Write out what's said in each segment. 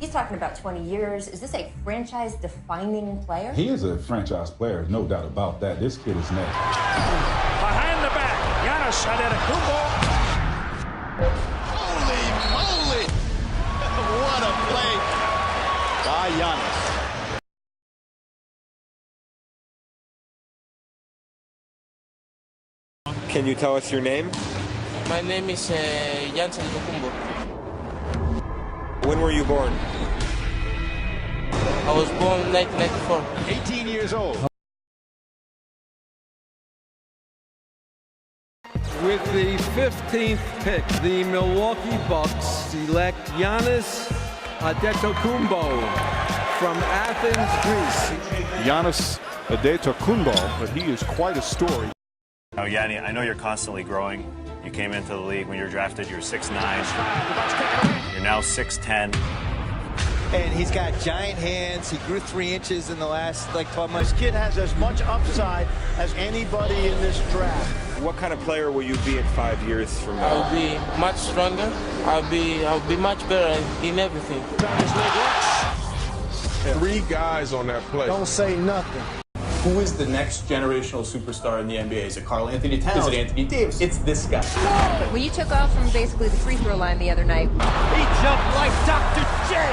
He's talking about 20 years. Is this a franchise-defining player? He is a franchise player, no doubt about that. This kid is next. Behind the back, Giannis Antetokounmpo. Holy moly! What a play by Giannis. Can you tell us your name? My name is Giannis Antetokounmpo. When were you born? I was born in 1994. 18 years old. With the 15th pick, the Milwaukee Bucks select Giannis Antetokounmpo from Athens, Greece. Giannis Antetokounmpo, but he is quite a story. Now, Yanni, I know you're constantly growing. You came into the league when you were drafted, you were 6'9". You're now 6'10". And he's got giant hands. He grew 3 inches in the last 12 months. This kid has as much upside as anybody in this draft. What kind of player will you be in 5 years from now? I'll be much stronger. I'll be much better in everything. 3 guys on that play. Don't say nothing. Who is the next generational superstar in the NBA? Is it Karl Anthony Towns? Is it Anthony Davis? It's this guy. When you took off from basically the free throw line the other night, He jumped like Dr. J.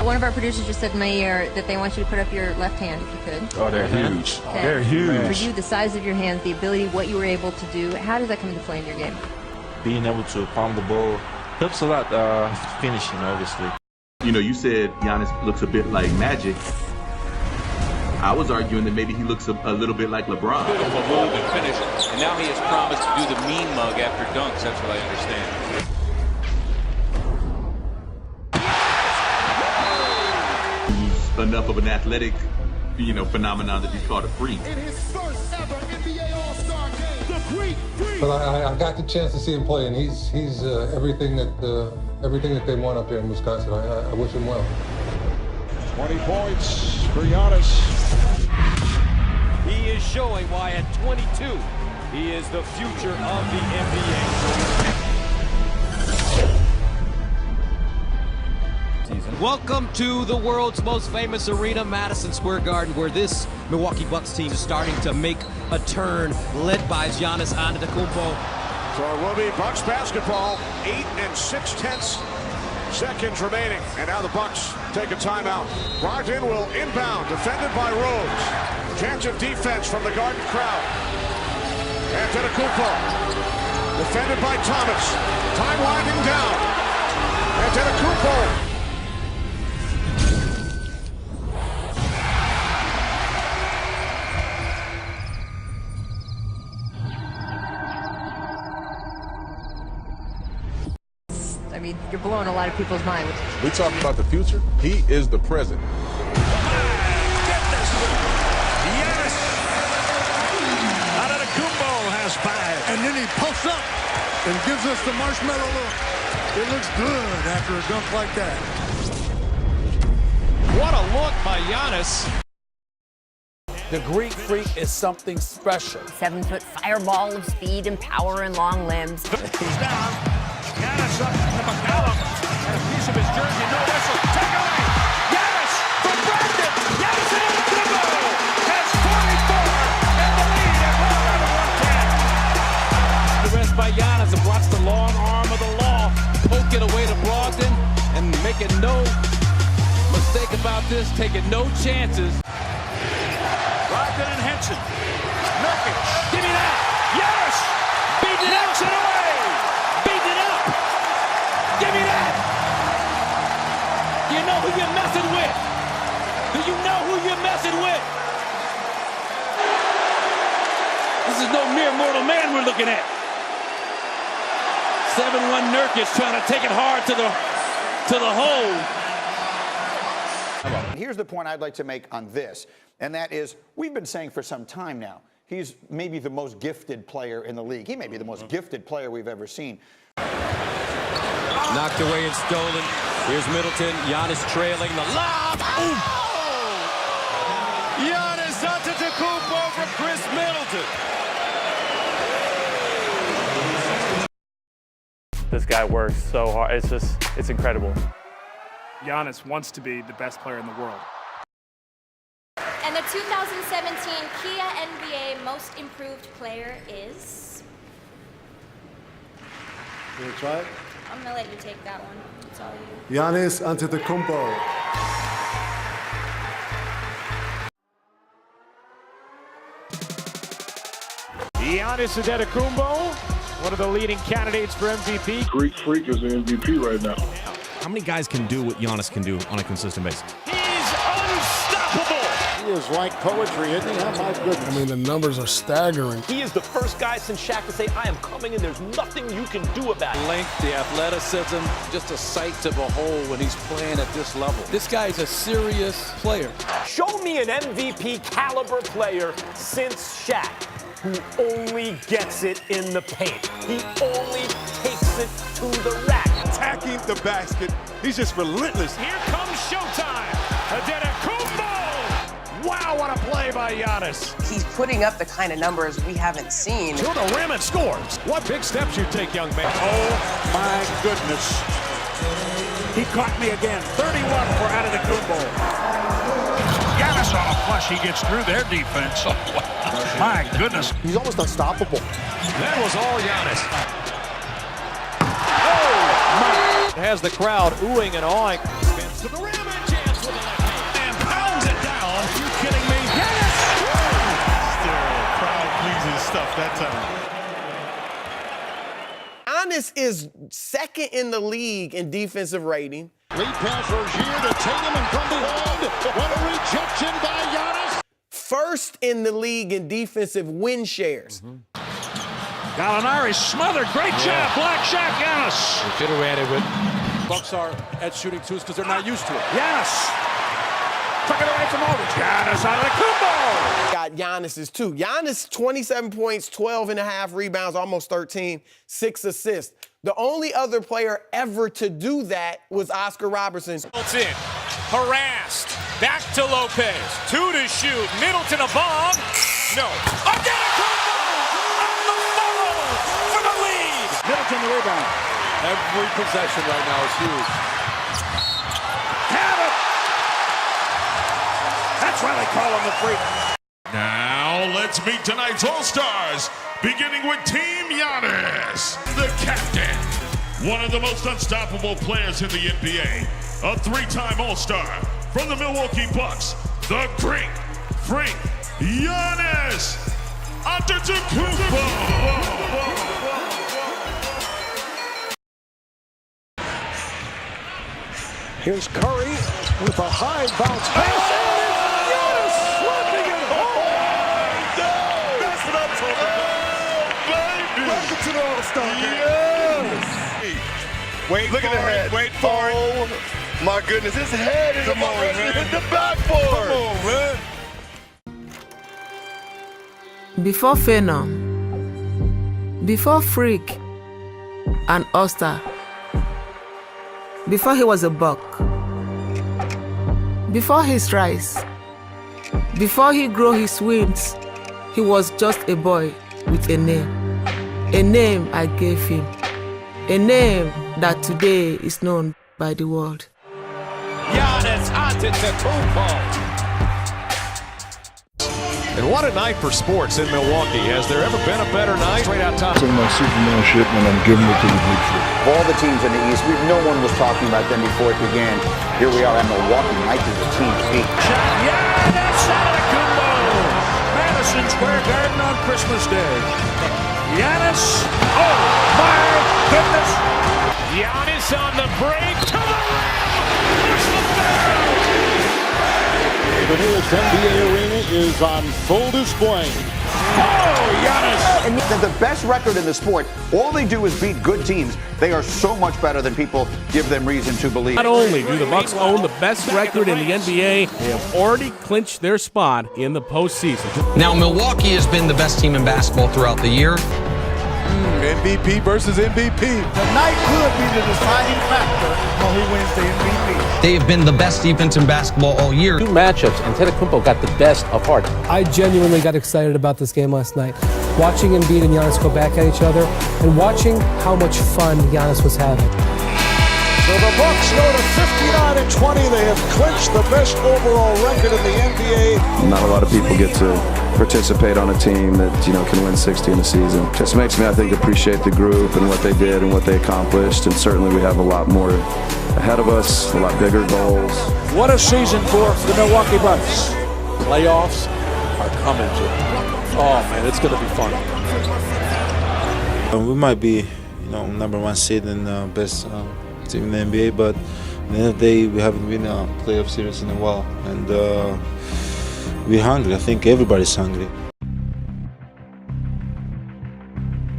one of our producers just said in my ear that they want you to put up your left hand if you could. Oh, they're huge. Okay. They're huge. For you, the size of your hands, the ability, what you were able to do, how does that come into play in your game? Being able to palm the ball helps a lot, finishing, obviously. You know, you said Giannis looks a bit like Magic. I was arguing that maybe he looks a little bit like LeBron. Beautiful move and finish. And now he has promised to do the mean mug after dunks. That's what I understand. Enough of an athletic, phenomenon to be called a freak. In his first ever NBA All-Star game, the Greek Freak. But I got the chance to see him play, and he's everything that they want up here in Wisconsin. I wish him well. 20 points for Giannis. He is showing why at 22, he is the future of the NBA. Welcome to the world's most famous arena, Madison Square Garden, where this Milwaukee Bucks team is starting to make a turn, led by Giannis Antetokounmpo. So it will be Bucks basketball, 8 6/10 seconds remaining. And now the Bucks take a timeout. Brogdon will inbound, defended by Rose. Chance of defense from the Garden crowd. Antetokounmpo, defended by Thomas. Time winding down. Antetokounmpo. I mean, you're blowing a lot of people's minds. We talk about the future. He is the present. Giannis Antetokounmpo has 5. And then he posts up and gives us the marshmallow look. It looks good after a dunk like that. What a look by Giannis. The Greek Freak is something special. 7-foot fireball of speed and power and long limbs. He's down. Giannis up to McCollum. And a piece of his jersey. No whistle. Take away. Giannis from Brogdon. Giannis Antetokounmpo has 44 and the lead at 111-110. The rest by Giannis and watch the long arm of the law poke it away to Brogdon and making no mistake about this, taking no chances. Brogdon and Henson. Nurkic. Give me that. Giannis beating it out and away. Beating it up. Give me that. Do you know who you're messing with? Do you know who you're messing with? This is no mere mortal man we're looking at. 7-1 Nurkic trying to take it hard to the hole. Here's the point I'd like to make on this, and that is we've been saying for some time now, he's maybe the most gifted player in the league. He may be the most gifted player we've ever seen. Knocked away and stolen. Here's Middleton. Giannis trailing the lob. Oh! Giannis Antetokounmpo for Chris Middleton. This guy works so hard. It's incredible. Giannis wants to be the best player in the world. And the 2017 Kia NBA Most Improved Player is? You want to try it? I'm going to let you take that one. It's all you. Giannis Antetokounmpo. Giannis Antetokounmpo, one of the leading candidates for MVP. Greek Freak is the MVP right now. How many guys can do what Giannis can do on a consistent basis? He's unstoppable. He is like poetry, isn't he? Oh, my goodness. I mean, the numbers are staggering. He is the first guy since Shaq to say, I am coming, and there's nothing you can do about it. Length, the athleticism, just a sight to behold when he's playing at this level. This guy's a serious player. Show me an MVP caliber player since Shaq who only gets it in the paint. He only takes it to the rack. Attacking the basket. He's just relentless. Here comes showtime. Antetokounmpo. Wow, what a play by Giannis. He's putting up the kind of numbers we haven't seen. To the rim and scores. What big steps you take, young man. Oh, my goodness. He caught me again. 31 for Antetokounmpo. Giannis on a flush. He gets through their defense. Oh, wow. My goodness. He's almost unstoppable. That was all Giannis. Has the crowd oohing and awing. Spins to the rim and jams with a left hand. And pounds it down. Are you kidding me? Yes! Still, crowd pleasing stuff that time. Giannis is second in the league in defensive rating. Lead pass Rozier to Tatum, and from behind, what a rejection by Giannis. First in the league in defensive win shares. Gallinari smothered. Great job. Black shot, Giannis. Get around it with. Bucks are at shooting twos because they're not used to it. Giannis. Took it away from Aldridge. Giannis out of the combo. Got Giannis's too. Giannis, 27 points, 12 and a half rebounds, almost 13, 6 assists. The only other player ever to do that was Oscar Robertson. It's in. Harassed. Back to Lopez. 2 to shoot. Middleton a bomb. No. Antetokounmpo on the follow for the lead. Middleton the rebound. Every possession right now is huge. Have it. That's why they call him the freak. Now let's meet tonight's All-Stars, beginning with Team Giannis, the captain, one of the most unstoppable players in the NBA, a 3-time All-Star from the Milwaukee Bucks, the Greek Freak, Giannis Antetokounmpo. Here's Curry with a high bounce pass. Giannis slapping it home. That's what I'm talking about. Welcome to the All-Star game. Yes. Wait, look at the head. Wait for it. Oh, my goodness, his head is already in the backboard. Come on, man. Before Phenom, before Freak and All-Star, before he was a Buck, before his rise, before he grew his wings, he was just a boy with a name I gave him, a name that today is known by the world. Giannis Antetokounmpo. And what a night for sports in Milwaukee. Has there ever been a better night? Straight out top. Taking my Superman shit and I'm giving it to the Greek Freak. Of all the teams in the East, no one was talking about them before it began. Here we are at Milwaukee. Might be the team peak. Giannis Antetokounmpo. Madison Square Garden on Christmas Day. Giannis. Oh, my goodness. Giannis on the break to the rim. Push the ball. The newest NBA arena is on full display. Oh, Giannis! And the best record in the sport, all they do is beat good teams. They are so much better than people give them reason to believe. Not only do the Bucks own the best record in the NBA, they have already clinched their spot in the postseason. Now, Milwaukee has been the best team in basketball throughout the year. MVP versus MVP. Tonight could be the deciding factor when he wins the MVP. They have been the best defense in basketball all year. 2 matchups, and Antetokounmpo got the best of Harden. I genuinely got excited about this game last night. Watching Embiid and Giannis go back at each other, and watching how much fun Giannis was having. So the Bucks go to 59 29-20. They have clinched the best overall record in the NBA. Not a lot of people get to participate on a team that, can win 60 in a season. Just makes me, I think, appreciate the group and what they did and what they accomplished. And certainly we have a lot more ahead of us, a lot bigger goals. What a season for the Milwaukee Bucks. Playoffs are coming, Jim. Oh, man, it's going to be fun. We might be, number one seed and best team in the NBA, but at the end of the day, we haven't been a playoff series in a while. And we're hungry. I think everybody's hungry.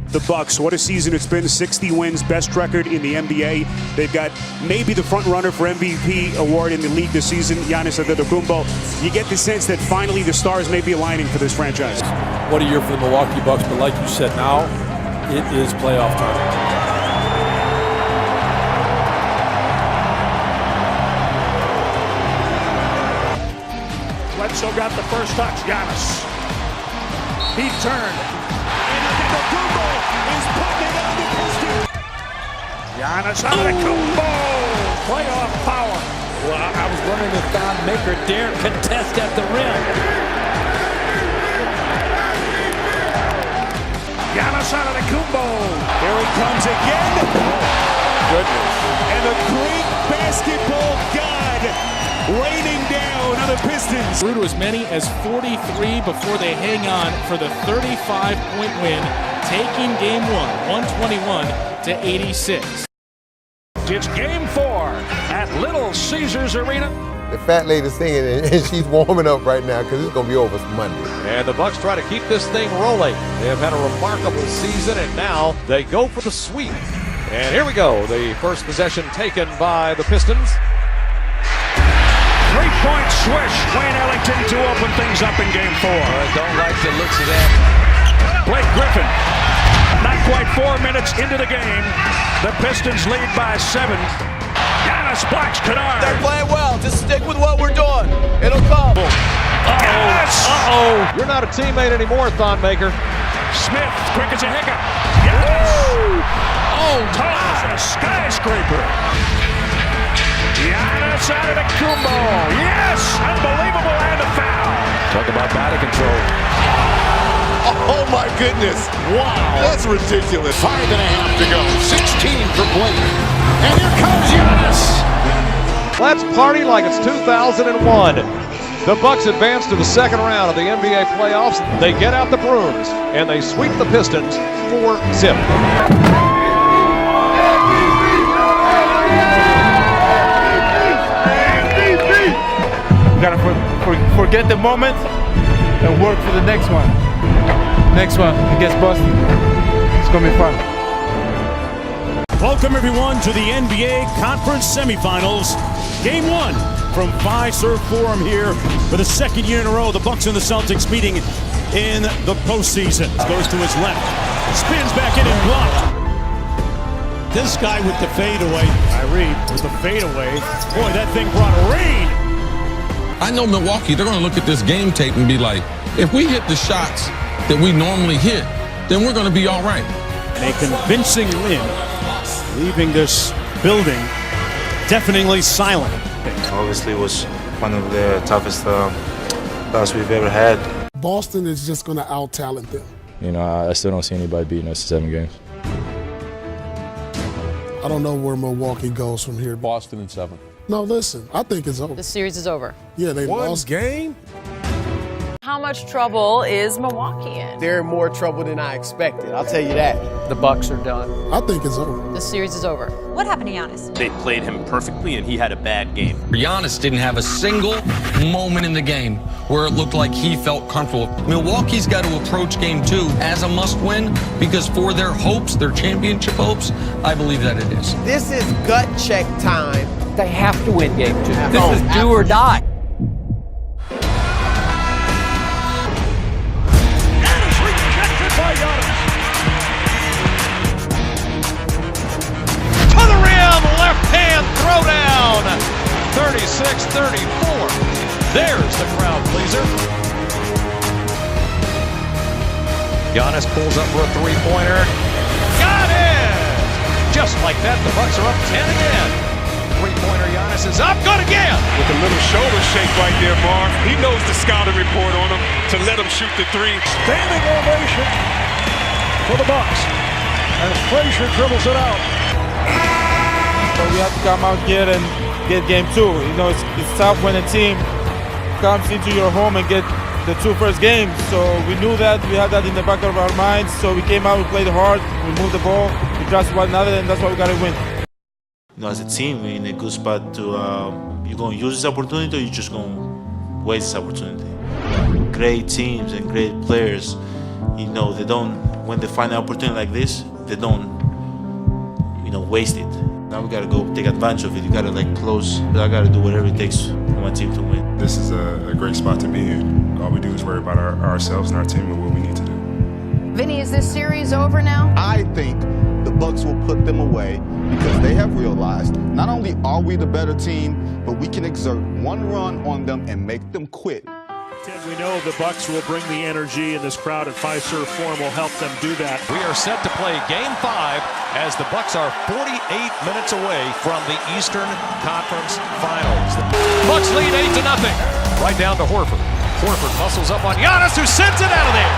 The Bucks, what a season it's been. 60 wins, best record in the NBA. They've got maybe the front runner for MVP award in the league this season, Giannis Antetokounmpo. You get the sense that finally the stars may be aligning for this franchise. What a year for the Milwaukee Bucks, but like you said, now it is playoff time. Bledsoe got the first touch. Giannis. He turned. Antetokounmpo is putting it on the Pistons. Giannis Antetokounmpo. Playoff power. Well, I was wondering if Thon Maker dare contest at the rim. Giannis Antetokounmpo. Here he comes again. Goodness. And the Greek basketball god raining down on the Pistons. Through to as many as 43 before they hang on for the 35-point win, taking game one, 121-86. It's game 4 at Little Caesars Arena. The fat lady's singing, and she's warming up right now because it's going to be over Monday. And the Bucks try to keep this thing rolling. They have had a remarkable season, and now they go for the sweep. And here we go, the first possession taken by the Pistons. Three-point swish. Wayne Ellington to open things up in game 4. Don't like the looks of that. Blake Griffin. Not quite 4 minutes into the game. The Pistons lead by 7. Giannis blocks Kennard. They're playing well. Just stick with what we're doing. It'll come. Giannis. You're not a teammate anymore, Thon Maker. Smith, quick as a hiccup. Giannis. Tall as a skyscraper. Giannis Antetokounmpo. Yes! Unbelievable, and a foul. Talk about body control. Oh my goodness. Wow. That's ridiculous. 5.5 to go. 16 for Blake. And here comes Giannis. Let's party like it's 2001. The Bucks advance to the second round of the NBA playoffs. They get out the brooms and they sweep the Pistons 4-0. We gotta forget the moment and work for the next one. Next one against Boston. It's gonna be fun. Welcome everyone to the NBA Conference Semifinals. Game 1 from Fiserv Forum here for the second year in a row. The Bucks and the Celtics meeting in the postseason. Goes to his left, spins back in and blocked. This guy with the fadeaway, Kyrie with the fadeaway. Boy, that thing brought rain. I know Milwaukee, they're going to look at this game tape and be like, if we hit the shots that we normally hit, then we're going to be all right. And a convincing win, leaving this building deafeningly silent. Obviously, it was one of the toughest loss we've ever had. Boston is just going to out-talent them. I still don't see anybody beating us in 7 games. I don't know where Milwaukee goes from here. Boston in 7. No, listen, I think it's over. The series is over. Yeah, they lost. Game? How much trouble is Milwaukee in? They're in more trouble than I expected. I'll tell you that. The Bucks are done. I think it's over. The series is over. What happened to Giannis? They played him perfectly, and he had a bad game. Giannis didn't have a single moment in the game where it looked like he felt comfortable. Milwaukee's got to approach game 2 as a must-win because for their hopes, their championship hopes, I believe that it is. This is gut check time. They have to win game 2. This is do or die. Throwdown, 36-34. There's the crowd pleaser. Giannis pulls up for a three-pointer. Got it! Just like that, the Bucks are up 10 again. three-pointer. Giannis is up, good again. With a little shoulder shake right there, Marv. He knows the scouting report on him to let him shoot the three. Standing ovation for the Bucks as Frazier dribbles it out. So we have to come out here and get game 2. You know, it's tough when a team comes into your home and get the 2 first games. So we knew that, we had that in the back of our minds. So we came out, we played hard, we moved the ball, we trusted one another, and that's why we got to win. You know, as a team, we're in a good spot to, you're going to use this opportunity or you're just going to waste this opportunity. Great teams and great players, you know, they don't, when they find an opportunity like this, they don't, you know, waste it. Now we got to go take advantage of it. You got to close. I got to do whatever it takes for my team to win. This is a great spot to be in. All we do is worry about ourselves and our team and what we need to do. Vinny, is this series over now? I think the Bucks will put them away because they have realized not only are we the better team, but we can exert one run on them and make them quit. Ted, we know the Bucks will bring the energy, and this crowd at Fiserv Forum will help them do that. We are set to play Game 5 as the Bucks are 48 minutes away from the Eastern Conference Finals. The Bucks lead 8-0. Right down to Horford. Horford muscles up on Giannis, who sends it out of there.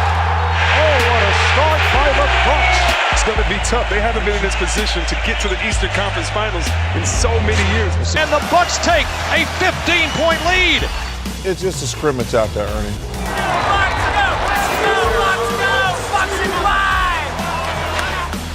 Oh, what a start by the Bucks. It's going to be tough. They haven't been in this position to get to the Eastern Conference Finals in so many years. And the Bucks take a 15-point lead. It's just a scrimmage out there, Ernie.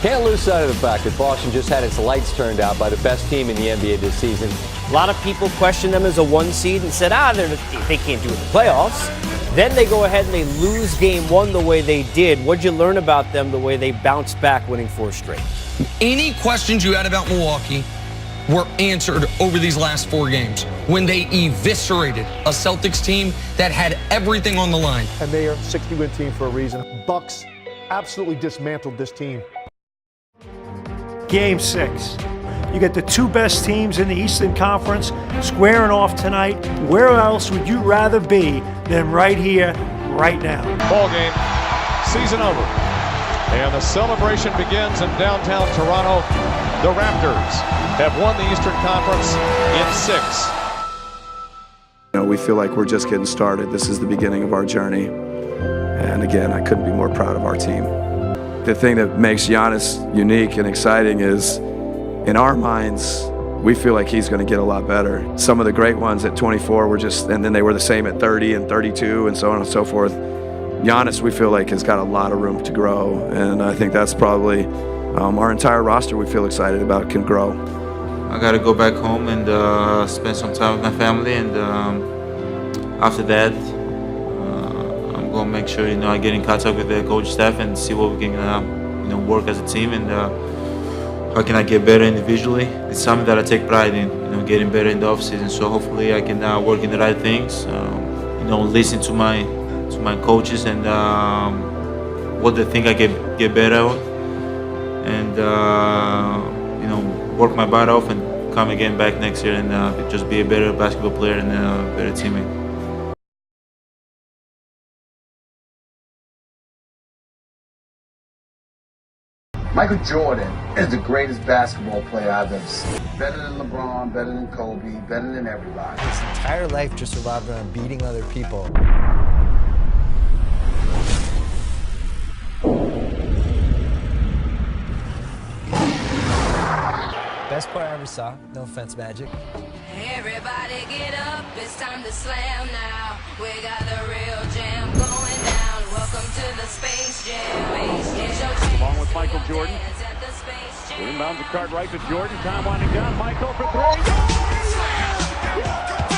Can't lose sight of the fact that Boston just had its lights turned out by the best team in the NBA this season. A lot of people questioned them as a 1 seed and said, they can't do it in the playoffs. Then they go ahead and they lose game 1 the way they did. What'd you learn about them the way they bounced back, winning 4 straight? Any questions you had about Milwaukee were answered over these last 4 games when they eviscerated a Celtics team that had everything on the line. And they are a 60-win team for a reason. Bucks absolutely dismantled this team. Game 6. You get the 2 best teams in the Eastern Conference squaring off tonight. Where else would you rather be than right here, right now? Ball game, season over. And the celebration begins in downtown Toronto. The Raptors have won the Eastern Conference in 6. You know, we feel like we're just getting started. This is the beginning of our journey. And again, I couldn't be more proud of our team. The thing that makes Giannis unique and exciting is, in our minds, we feel like he's going to get a lot better. Some of the great ones at 24 were just, and then they were the same at 30 and 32 and so on and so forth. Giannis, we feel like, has got a lot of room to grow, and I think that's probably our entire roster we feel excited about can grow. I got to go back home and spend some time with my family, and after that, I'm going to make sure, you know, I get in contact with the coach staff and see what we can, you know, work as a team and how can I get better individually. It's something that I take pride in, you know, getting better in the offseason. So hopefully I can work in the right things, you know, listen to my coaches and what they think I can get better at, and you know, work my butt off and come again back next year and just be a better basketball player and a better teammate. Michael Jordan is the greatest basketball player I've ever seen. Better than LeBron, better than Kobe, better than everybody. His entire life just revolved around beating other people. Best player I ever saw, no offense, Magic. Everybody get up, it's time to slam now. We got the real jam going down. Welcome to the Space Jam. Along with Michael Jordan. Inbounds the card right to Jordan. Time winding down. Michael for 3.